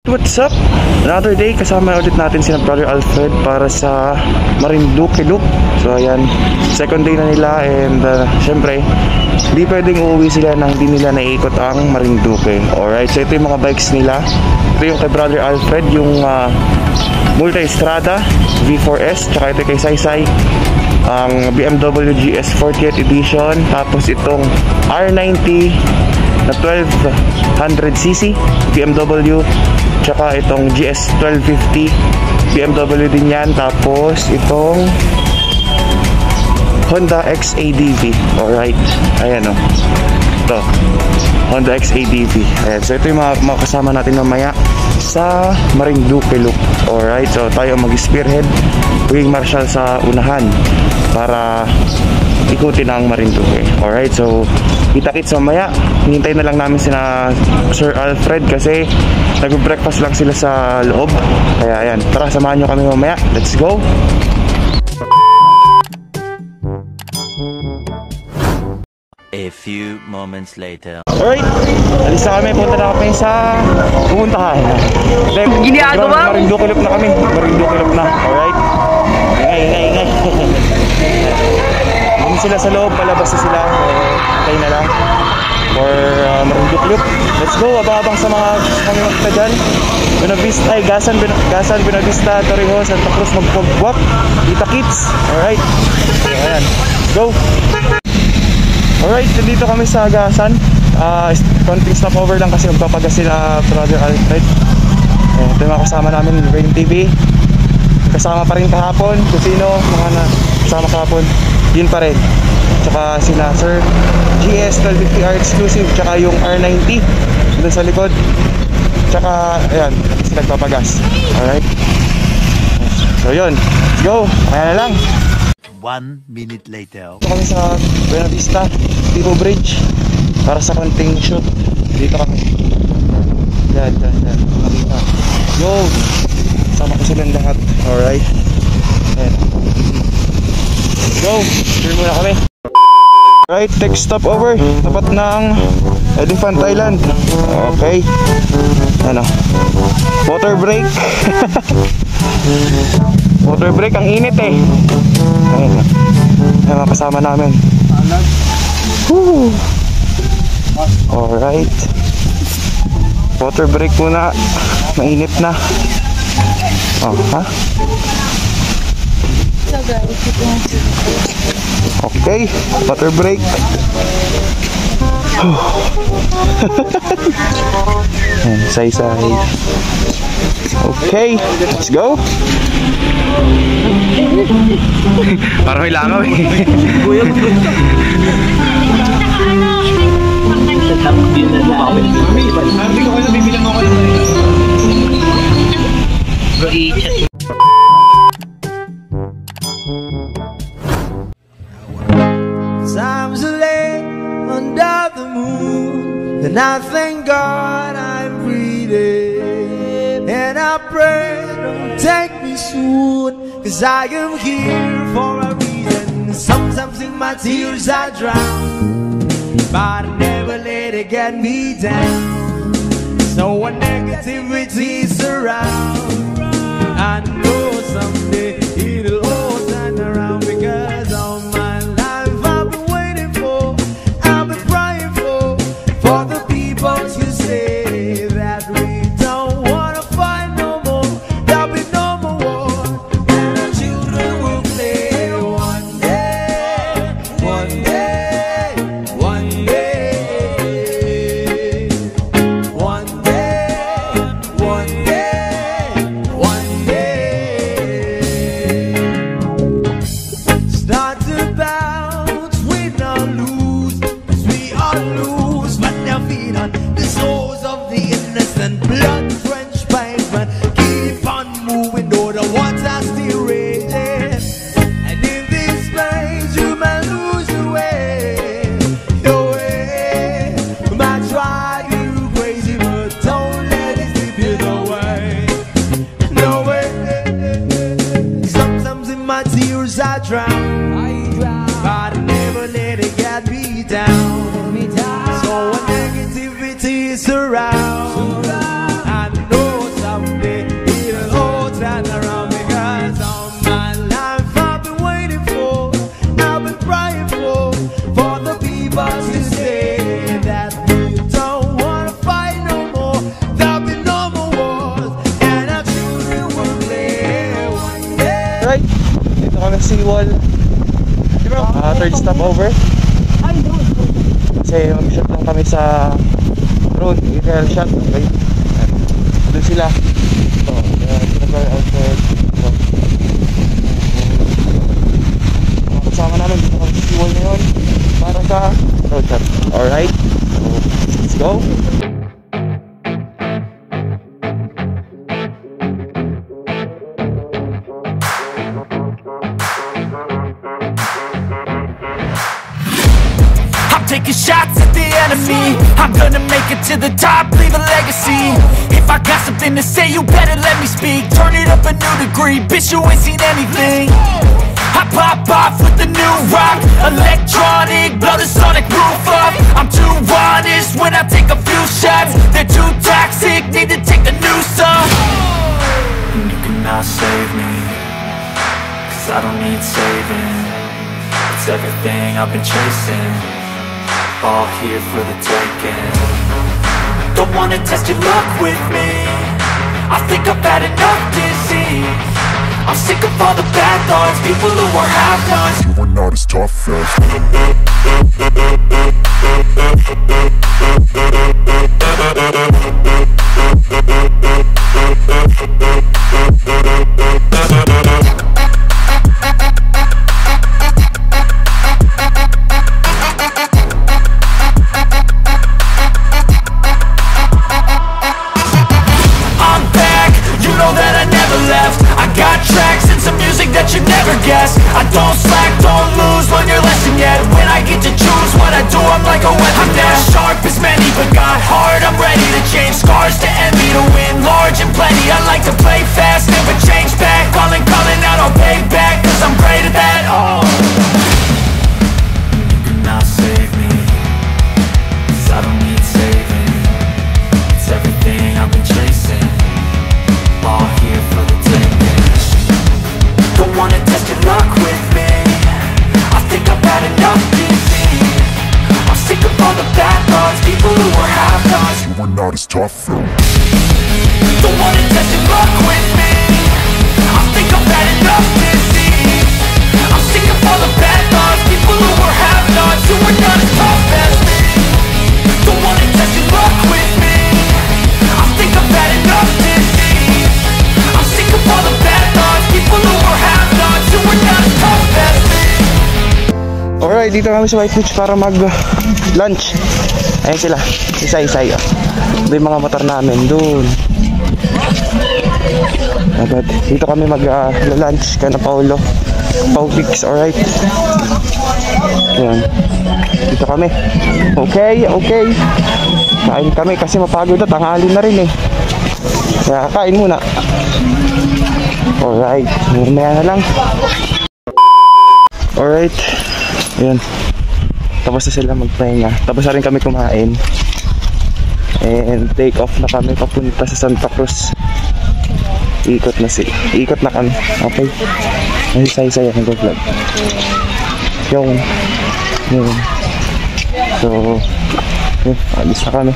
What's up? Another day, kasama ulit natin si Brother Alfred para sa Marinduque Loop. So ayan, second day na nila and syempre hindi pwedeng uuwi sila nang hindi nila naiikot ang Marinduque. Alright, so ito yung mga bikes nila. Ito yung kay Brother Alfred, yung Multi-Strada V4S, tsaka ito kay Saysay, ang BMW GS 48 Edition. Tapos itong R90 na 1200cc BMW, tsaka itong GS 1250 BMW din yan. Tapos itong Honda XADV. Alright, ayan o, ito Honda XADV. Ayan, so ito yung mga kasama natin mamaya sa Marinduque Loop. Alright, so tayo mag-spearhead, Wing Marshal sa unahan para ikutin ang Marinduque. Alright, so kita-kits mamaya. Hintay na lang namin sina Sir Alfred kasi nag-breakfast lang sila sa loob. Kaya ayan, tara samahan nyo kami mamaya. Let's go! A few moments later. Alright, alis na kami. Punta na kami sa pumuntahan. Ginagawa? Marinduque Loop na kami. Marinduque Loop na. Alright. Ingay. Hindi sila sa loob. Palabas na sila. Hintay na lang for Marinduque Loop. Let's go. Abang-abang sa mga kami magta dyan. Buenavista, Gasan, Buenavista, Torrijos, Santa Cruz, Magpagwak, kita-kits. Alright. Ayan. Go. Alright, dito kami sa Gasan. Konting stopover lang kasi magpapagas sila Brother Alfred. Ito yung mga kasama namin, Rain TV. Kasama pa rin kahapon, kung sino, mga kasama kahapon, yun pa rin. Tsaka sila Sir GS 1250R exclusive, tsaka yung R90 doon sa likod. Tsaka, ayan, sila nagpapagas. Alright. So yun, let's go. Kaya na lang. 1 minute later. Dito kami sa Buenavista Tipo Bridge para sa konting shoot. Dito kami. Yan. Makita. Yo! Sama ko silang lahat. Alright. Ayan. Let's go! Sure muna kami. Alright, next stop over. Tapat ng Elephant Island. Okay. Ano? Water break. Water break, ang init eh. Ayun, mga kasama namin. Woo. Alright. Water break muna. Mainit na. Oh, ha? Okay, water break. Say. Okay, let's go. Parang may langaw eh. Times are late under the moon, and I thank God I'm breathing, and I pray don't take me soon, 'cause I am here for a reason. Sometimes in my tears I drown, but I never let it get me down. So when negativity surround, I know someday it'll all turn around, because all my life I've been waiting for, I've been praying for the people to say that we don't wanna fight no more, there'll be no more war, and our children will play one day, one day, one day, one day, one day, one day. Start to bounce, we don't lose, 'cause we all lose, but their feet on the souls of the innocent, blood-drenched pavement. Keep on moving, though the water's still raging, and in this place you may lose your way, your way. Might drive you crazy, but don't let it slip you away, no way. Sometimes in my tears I drown, but I never let it get me down. So when negativity surrounds, I know ng seawall. Third stop over. Kasi mag-shot lang kami sa drone, aerial shot. Okay. Doon sila. So, outside. So, kasama namin dito kami sa seawall ngayon para sa road shot. Alright, so let's go. Taking shots at the enemy. I'm gonna make it to the top, leave a legacy. If I got something to say, you better let me speak. Turn it up a new degree, bitch, you ain't seen anything. I pop off with the new rock, electronic, blow the sonic roof up. I'm too honest when I take a few shots. They're too toxic, need to take a new song. And you cannot save me, cause I don't need saving. It's everything I've been chasing, all here for the taking. Don't wanna test your luck with me, I think I've had enough disease. I'm sick of all the bad thoughts, people who are half-nots. You are not as tough as I don't slack, don't lose, learn your lesson yet. When I get to choose what I do, I'm like a weapon. I'm not sharp as many, but got heart, I'm ready to change. Scars to envy, to win large and plenty. I like to play fast, never change back. Calling out, I'll pay back, cause I'm great at that. Oh, you cannot save me, cause I don't need saving. It's everything I've been chasing, all here for the taking. Don't wanna test your luck with me, I think I've had enough disease. I'm sick of all the bad thoughts, people who are half-nots. you are not as tough as. Don't wanna test your luck with me, I think I've had enough disease. I'm sick of all the bad thoughts, people who are half-nots, who are not as tough as me. Don't wanna test your luck with me, I think I've had enough disease. I'm sick of all the bad thoughts, people who are half-nots, who are not as tough as me. Alright, dito kami sa White Beach para mag-lunch. Ayan sila, isa-isa. Ito yung mga motor namin, dun. Dito kami mag-lunch, kana Paulo. Paubix, alright. Ayan. Dito kami. Okay. Kain kami kasi mapagod at tanghali na rin eh. Kaya kain muna. Alright, mamaya na lang. Alright. Ayan. Tapos na sila magpahinga. Tapos na rin kami kumain. And take off na kami papunta sa Santa Cruz. Ikot na kami. Okay. Isa-isa yan nag-vlog. Yung. So alis na kami.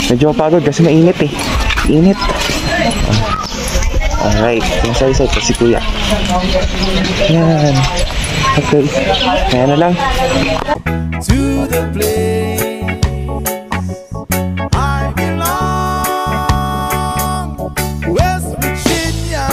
Medyo mapagod kasi mainit eh. Init. Alright. Isa-isa ito si Kuya. Yan. Okay. Kaya na lang. To the place I belong, West Virginia,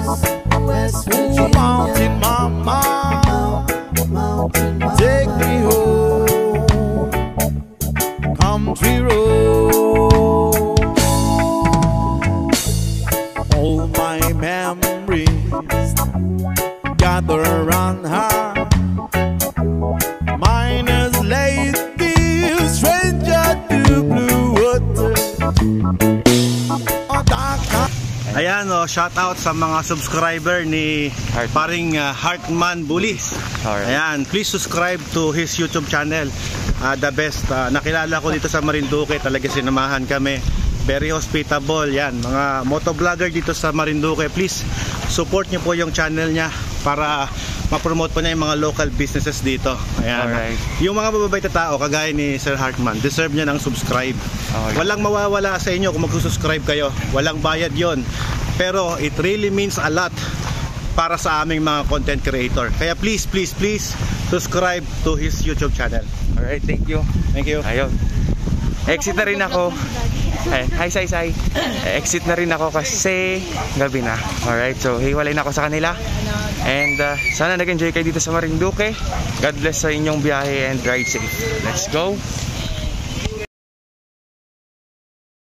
Ooh, Mountain Mama, take me home, country road. All my memories gather around her. Ayan, shout out sa mga subscriber ni paring Heartman Bullies. Ayan, please subscribe to his YouTube channel. The best. Nakilala ko dito sa Marinduque, talaga sinamahan kami. Very hospitable. Yan, mga motovlogger dito sa Marinduque. Please support niyo po yung channel niya para ma-promote po niya yung mga local businesses dito. Ayan. Alright. Yung mga mababait na tao kagaya ni Sir Heartman, deserve niya ng subscribe. Okay. Walang mawawala sa inyo kung magsusubscribe kayo. Walang bayad yon. Pero it really means a lot para sa aming mga content creator. Kaya please subscribe to his YouTube channel. Alright, thank you. Thank you. Ayun. Exit na rin ako. Hi, Sai. Exit na rin ako kasi gabi na. Alright, so hiwalay na ako sa kanila. And sana nag-enjoy kayo dito sa Marinduque. God bless sa inyong biyahe and ride safe. Let's go.